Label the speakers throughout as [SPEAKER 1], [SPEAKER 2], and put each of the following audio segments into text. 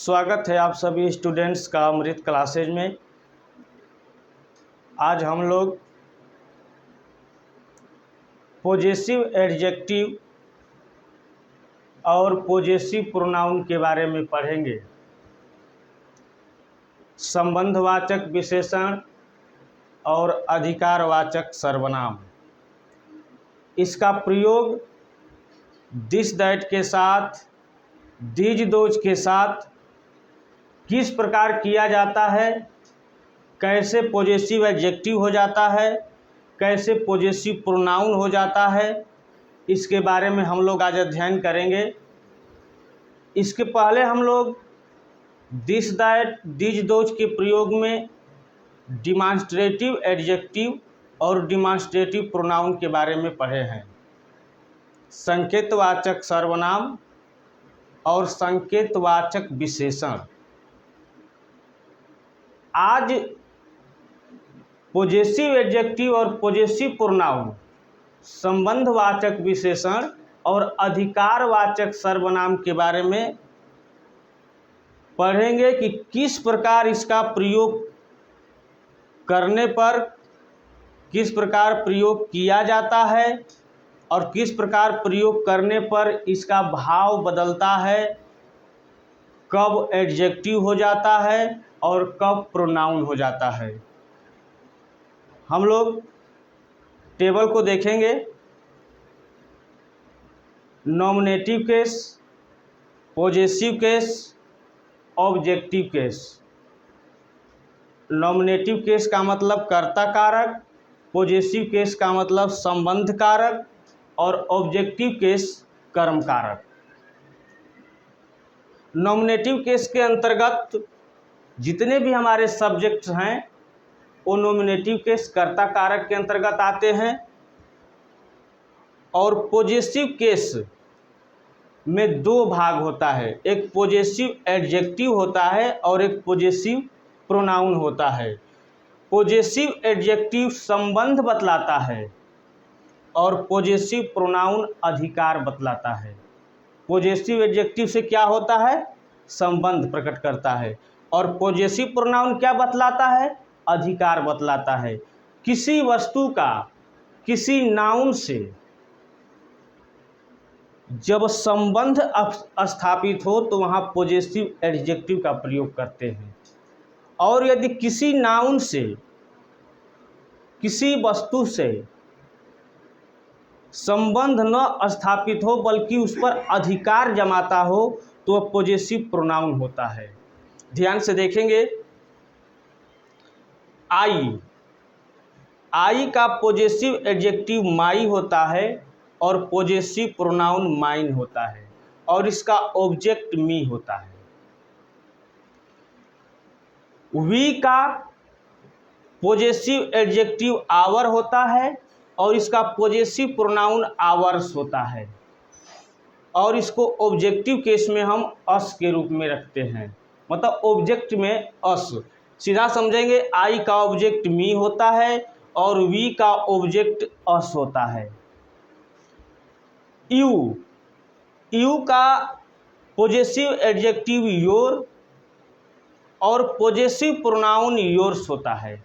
[SPEAKER 1] स्वागत है आप सभी स्टूडेंट्स का अमृत क्लासेज में। आज हम लोग पॉजेसिव एडजेक्टिव और पॉजेसिव प्रोनाउन के बारे में पढ़ेंगे। संबंधवाचक विशेषण और अधिकारवाचक सर्वनाम, इसका प्रयोग दिस दैट के साथ, दीज दोज के साथ किस प्रकार किया जाता है, कैसे पॉजेसिव एडजेक्टिव हो जाता है, कैसे पॉजेसिव प्रोनाउन हो जाता है, इसके बारे में हम लोग आज अध्ययन करेंगे। इसके पहले हम लोग दिस दैट दीज दोज के प्रयोग में डिमॉन्स्ट्रेटिव एडजेक्टिव और डिमॉन्स्ट्रेटिव प्रोनाउन के बारे में पढ़े हैं। संकेतवाचक सर्वनाम और संकेतवाचक विशेषण। आज पॉजेसिव एडजेक्टिव और पॉजेसिव प्रोनाउन, संबंधवाचक विशेषण और अधिकारवाचक सर्वनाम के बारे में पढ़ेंगे कि किस प्रकार इसका प्रयोग करने पर किस प्रकार प्रयोग किया जाता है और किस प्रकार प्रयोग करने पर इसका भाव बदलता है, कब एडजेक्टिव हो जाता है और कब प्रोनाउन हो जाता है। हम लोग टेबल को देखेंगे। Nominative case, possessive case, objective case. Nominative case का मतलब कर्ता कारक, पॉजेसिव केस का मतलब संबंध कारक और ऑब्जेक्टिव केस कर्म कारक। नॉमिनेटिव केस के अंतर्गत जितने भी हमारे सब्जेक्ट्स हैं वो नॉमिनेटिव केस कर्ता कारक के अंतर्गत आते हैं। और पॉजेसिव केस में दो भाग होता है, एक पॉजेसिव एडजेक्टिव होता है और एक पॉजेसिव प्रोनाउन होता है। पॉजेसिव एडजेक्टिव संबंध बतलाता है और पॉजेसिव प्रोनाउन अधिकार बतलाता है। पॉजेसिव एडजेक्टिव से क्या होता है? संबंध प्रकट करता है। और पॉजेसिव प्रोनाउन क्या बतलाता है? अधिकार बतलाता है। किसी वस्तु का किसी नाउन से जब संबंध स्थापित हो तो वहाँ पॉजेसिव एडजेक्टिव का प्रयोग करते हैं। और यदि किसी नाउन से किसी वस्तु से संबंध न स्थापित हो बल्कि उस पर अधिकार जमाता हो तो वह पॉजेसिव प्रोनाउन होता है। ध्यान से देखेंगे। आई का पॉजेसिव एडजेक्टिव माई होता है और पॉजेसिव प्रोनाउन माइन होता है और इसका ऑब्जेक्ट मी होता है। वी का पॉजेसिव एडजेक्टिव आवर होता है और इसका पॉजेसिव प्रोनाउन आवर्स होता है और इसको ऑब्जेक्टिव केस में हम अस के रूप में रखते हैं, मतलब ऑब्जेक्ट में अस। सीधा समझेंगे, आई का ऑब्जेक्ट मी होता है और वी का ऑब्जेक्ट अस होता है। यू का पॉजेसिव एडजेक्टिव योर और पॉजेसिव प्रोनाउन योर्स होता है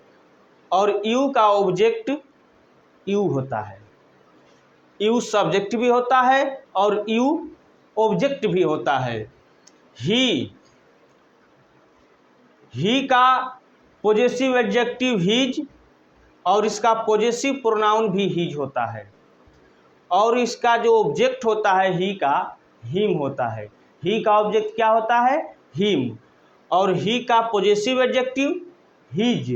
[SPEAKER 1] और यू का ऑब्जेक्ट यू होता है। यू सब्जेक्ट भी होता है और यू ऑब्जेक्ट भी होता है। ही का पॉजेसिव एडजेक्टिव हीज और इसका पॉजेसिव प्रोनाउन भी हीज होता है और इसका जो ऑब्जेक्ट होता है ही का हिम होता है। ही का ऑब्जेक्ट क्या होता है? हिम। और ही का पॉजेसिव एडजेक्टिव हीज।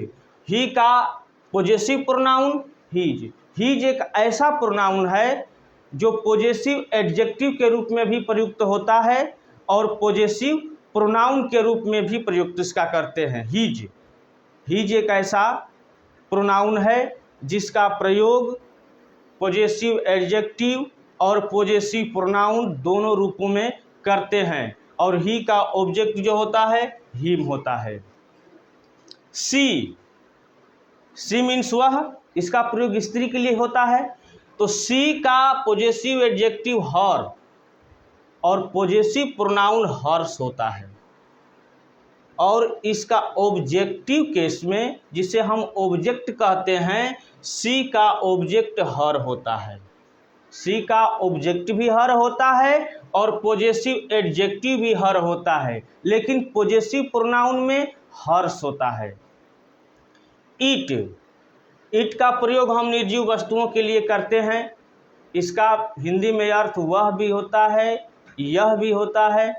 [SPEAKER 1] ही का पॉजेसिव प्रोनाउन हीज। हीज एक ऐसा प्रोनाउन है जो पॉजेसिव एडजेक्टिव के रूप में भी प्रयुक्त होता है और पॉजेसिव प्रोनाउन के रूप में भी प्रयुक्त इसका करते हैं। हीज एक ऐसा प्रोनाउन है जिसका प्रयोग पॉजेसिव एडजेक्टिव और पॉजेसिव प्रोनाउन दोनों रूपों में करते हैं और ही का ऑब्जेक्ट जो होता है हिम होता है। सी मीन्स वह, इसका प्रयोग स्त्री के लिए होता है। तो सी का पॉजेसिव एडजेक्टिव हर और पॉजेसिव प्रोनाउन हर्स होता है। और इसका ऑब्जेक्टिव केस में, जिसे हम ऑब्जेक्ट कहते हैं, सी का ऑब्जेक्ट हर होता है। सी का ऑब्जेक्ट भी हर होता है और पॉजेसिव एडजेक्टिव भी हर होता है, लेकिन पॉजेसिव प्रोनाउन में हर्ष होता है। ईट, ईट का प्रयोग हम निर्जीव वस्तुओं के लिए करते हैं। इसका हिंदी में अर्थ वह भी होता है, यह भी होता है।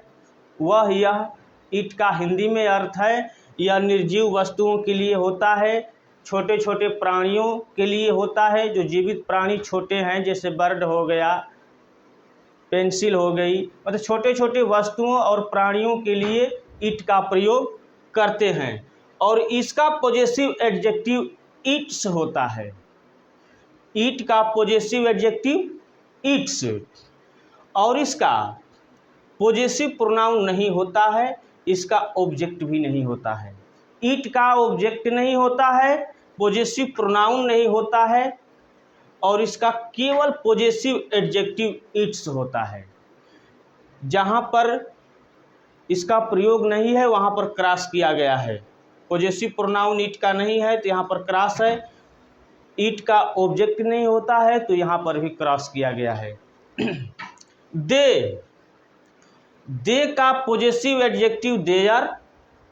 [SPEAKER 1] वह, यह, ईट का हिंदी में अर्थ है यह निर्जीव वस्तुओं के लिए होता है, छोटे छोटे प्राणियों के लिए होता है। जो जीवित प्राणी छोटे हैं, जैसे बर्ड हो गया, पेंसिल हो गई, मतलब छोटे छोटे वस्तुओं और प्राणियों के लिए ईट का प्रयोग करते हैं। और इसका पॉजेसिव एडजेक्टिव ईट्स होता है। ईट का पॉजेसिव एडजेक्टिव ईट्स, और इसका पॉजेसिव प्रोनाउन नहीं होता है, इसका ऑब्जेक्ट भी नहीं होता है। ईट का ऑब्जेक्ट नहीं होता है, पॉजेसिव प्रोनाउन नहीं होता है, और इसका केवल पॉजेसिव एडजेक्टिव ईट्स होता है। जहाँ पर इसका प्रयोग नहीं है वहाँ पर क्रॉस किया गया है। पॉजेसिव प्रोनाउन ईट का नहीं है तो यहाँ पर क्रॉस है। ईट का ऑब्जेक्ट नहीं होता है तो यहाँ पर भी क्रॉस किया गया है। दे, दे का पॉजेसिव एडजेक्टिव देयर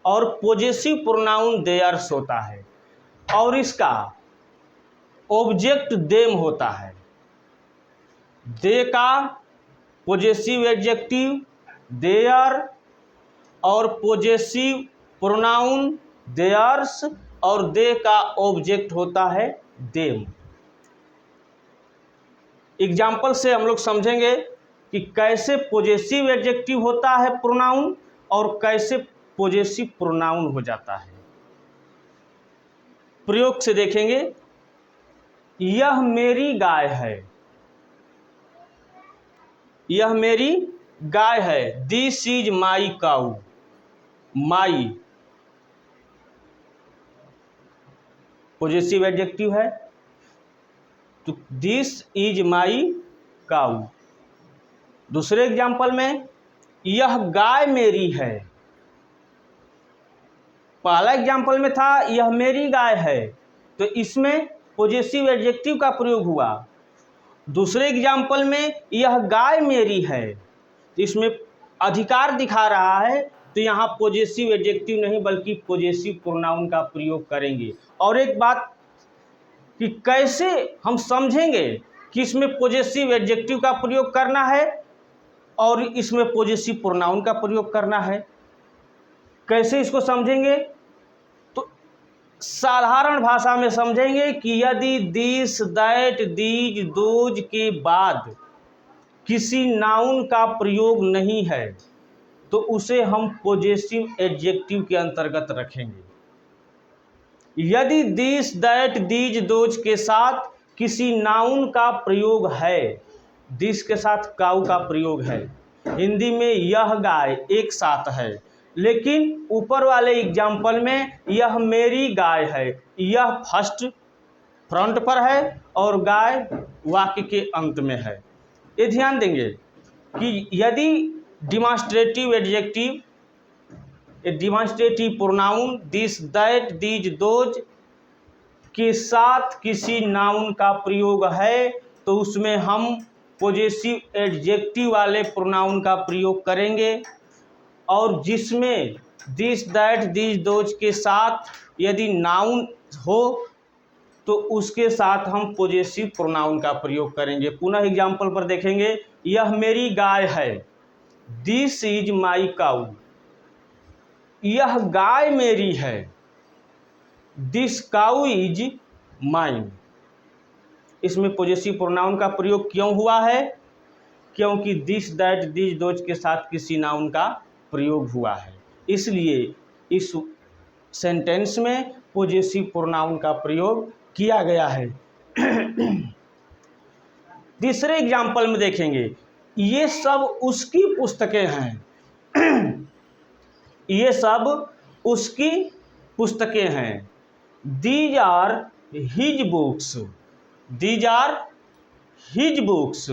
[SPEAKER 1] और पॉजेसिव प्रोनाउन देयर्स होता है, और इसका ऑब्जेक्ट देम होता है। दे का पॉजेसिव एडजेक्टिव देयर और पॉजेसिव प्रोनाउन देयर्स, और दे का ऑब्जेक्ट होता है देम। एग्जाम्पल से हम लोग समझेंगे कि कैसे पॉजेसिव एडजेक्टिव होता है प्रोनाउन और कैसे पॉजेसिव प्रोनाउन हो जाता है। प्रयोग से देखेंगे। यह मेरी गाय है, यह मेरी गाय है। This is my cow. My possessive adjective है, तो दिस इज माई काऊ। दूसरे एग्जाम्पल में, यह गाय मेरी है। पहला एग्जाम्पल में था यह मेरी गाय है, तो इसमें पॉजेसिव एडजेक्टिव का प्रयोग हुआ। दूसरे एग्जाम्पल में यह गाय मेरी है, तो इसमें अधिकार दिखा रहा है, तो यहाँ पॉजेसिव एडजेक्टिव नहीं बल्कि पॉजेसिव प्रोनाउन का प्रयोग करेंगे। और एक बात कि कैसे हम समझेंगे कि इसमें पॉजेसिव एडजेक्टिव का प्रयोग करना है और इसमें पॉजेसिव प्रोनाउन का प्रयोग करना है, कैसे इसको समझेंगे? तो साधारण भाषा में समझेंगे कि यदि दिस, दैट, दीज, दोज के बाद किसी नाउन का प्रयोग नहीं है तो उसे हम पॉजेसिव एडजेक्टिव के अंतर्गत रखेंगे। यदि दिस, दैट, दीज, दोज के साथ किसी नाउन का प्रयोग है, दिस के साथ काऊ का प्रयोग है, हिंदी में यह गाय एक साथ है, लेकिन ऊपर वाले एग्जाम्पल में यह मेरी गाय है, यह फर्स्ट फ्रंट पर है और गाय वाक्य के अंत में है। ये ध्यान देंगे कि यदि demonstrative adjective, demonstrative pronoun this, that, these, those के साथ किसी नाउन का प्रयोग है तो उसमें हम पॉजेसिव एडजेक्टिव वाले प्रोनाउन का प्रयोग करेंगे, और जिसमें दिस, दैट, दीज, दोज के साथ यदि नाउन हो तो उसके साथ हम पॉजेसिव प्रोनाउन का प्रयोग करेंगे। पुनः एग्जाम्पल पर देखेंगे। यह मेरी गाय है, दिस इज माई काऊ। यह गाय मेरी है, दिस काऊ इज माइन। इसमें पॉजेसिव प्रोनाउन का प्रयोग क्यों हुआ है? क्योंकि दिस, दैट, दीज, दोज के साथ किसी नाउन का प्रयोग हुआ है, इसलिए इस सेंटेंस में पॉजेसिव प्रोनाउन का प्रयोग किया गया है। तीसरे एग्जाम्पल में देखेंगे। ये सब उसकी पुस्तकें हैं। ये सब उसकी पुस्तकें हैं। These are his books. These are his books.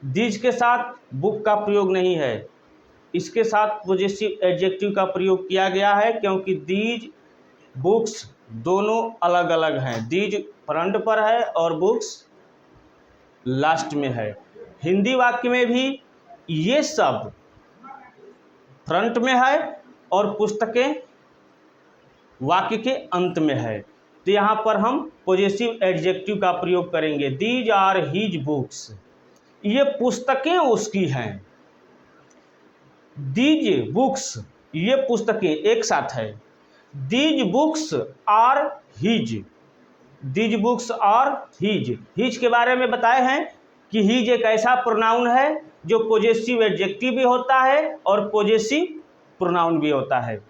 [SPEAKER 1] These के साथ बुक का प्रयोग नहीं है, इसके साथ पॉजिटिव एडजेक्टिव का प्रयोग किया गया है, क्योंकि दीज बुक्स दोनों अलग अलग हैं। दीज फ्रंट पर है और बुक्स लास्ट में है। हिंदी वाक्य में भी ये शब्द फ्रंट में है और पुस्तकें वाक्य के अंत में है। तो यहाँ पर हम पॉजिटिव एडजेक्टिव का प्रयोग करेंगे। दीज आर हिज बुक्स, ये पुस्तकें उसकी हैं। दीज बुक्स, ये पुस्तकें एक साथ है। These books are his, these books are his. His के बारे में बताए हैं कि हिज एक ऐसा प्रोनाउन है जो पॉजिटिव एडजेक्टिव भी होता है और पॉजिटिव प्रोनाउन भी होता है।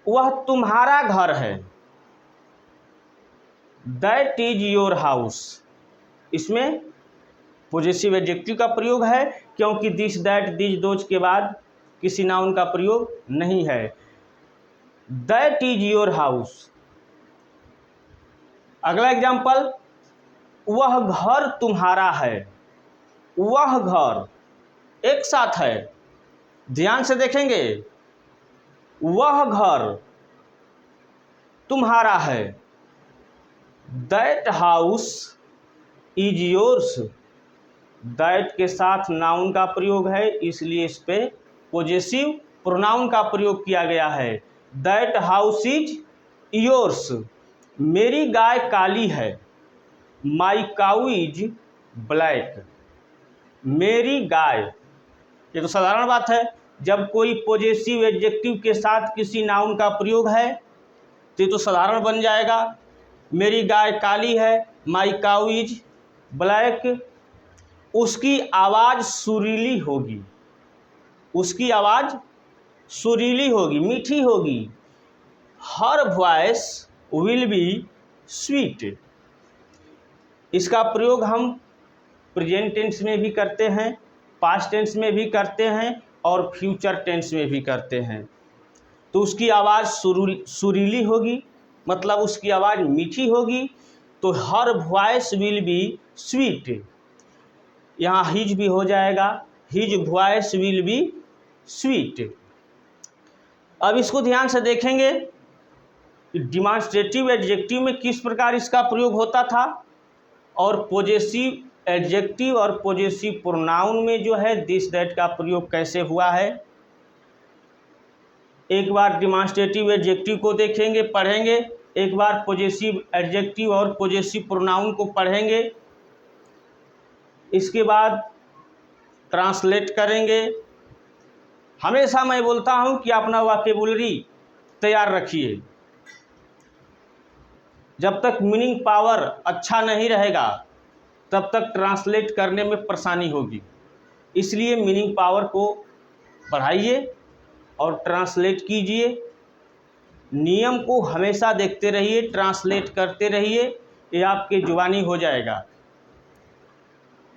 [SPEAKER 1] वह तुम्हारा घर है, दैट इज योर हाउस। इसमें पॉजिटिव एडजेक्टिव का प्रयोग है, क्योंकि दिस, दैट, दिस, दोज के बाद किसी नाउन का प्रयोग नहीं है। That is your house. अगला एग्जाम्पल, वह घर तुम्हारा है। वह घर एक साथ है, ध्यान से देखेंगे। वह घर तुम्हारा है। That house is yours. That के साथ नाउन का प्रयोग है, इसलिए इस पे पॉजिटिव प्रोनाउन का प्रयोग किया गया है। That house is yours. मेरी गाय काली है। माई काऊ इज ब्लैक। मेरी गाय, ये तो साधारण बात है। जब कोई पॉजिटिव एडजेक्टिव के साथ किसी नाउन का प्रयोग है तो ये तो साधारण बन जाएगा। मेरी गाय काली है, माई काऊ इज ब्लैक। उसकी आवाज़ सुरीली होगी। उसकी आवाज़ सुरीली होगी, मीठी होगी। Her voice will be sweet. इसका प्रयोग हम प्रेजेंट टेंस में भी करते हैं, पास्ट टेंस में भी करते हैं और फ्यूचर टेंस में भी करते हैं। तो उसकी आवाज़ सुरीली होगी, मतलब उसकी आवाज़ मीठी होगी। तो her voice will be sweet, यहाँ हिज भी हो जाएगा। His voice will be sweet. अब इसको ध्यान से देखेंगे, डिमॉन्स्ट्रेटिव एडजेक्टिव में किस प्रकार इसका प्रयोग होता था और पॉजिटिव एडजेक्टिव और पॉजिटिव प्रोनाउन में जो है दिस, दैट का प्रयोग कैसे हुआ है। एक बार डिमॉन्स्ट्रेटिव एडजेक्टिव को देखेंगे, पढ़ेंगे। एक बार पॉजिटिव एडजेक्टिव और पॉजिटिव प्रोनाउन को पढ़ेंगे। इसके बाद ट्रांसलेट करेंगे। हमेशा मैं बोलता हूं कि अपना वोकैबुलरी तैयार रखिए। जब तक मीनिंग पावर अच्छा नहीं रहेगा तब तक ट्रांसलेट करने में परेशानी होगी। इसलिए मीनिंग पावर को बढ़ाइए और ट्रांसलेट कीजिए। नियम को हमेशा देखते रहिए, ट्रांसलेट करते रहिए, ये आपके जुबानी हो जाएगा।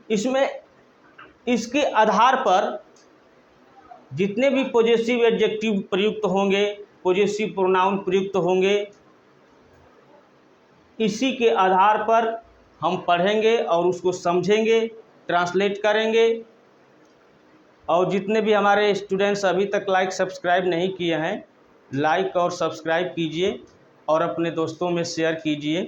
[SPEAKER 1] इसमें इसके आधार पर जितने भी पॉजिटिव एडजेक्टिव प्रयुक्त होंगे, पॉजिटिव प्रोनाउन प्रयुक्त होंगे, इसी के आधार पर हम पढ़ेंगे और उसको समझेंगे, ट्रांसलेट करेंगे। और जितने भी हमारे स्टूडेंट्स अभी तक लाइक सब्सक्राइब नहीं किए हैं, लाइक और सब्सक्राइब कीजिए और अपने दोस्तों में शेयर कीजिए।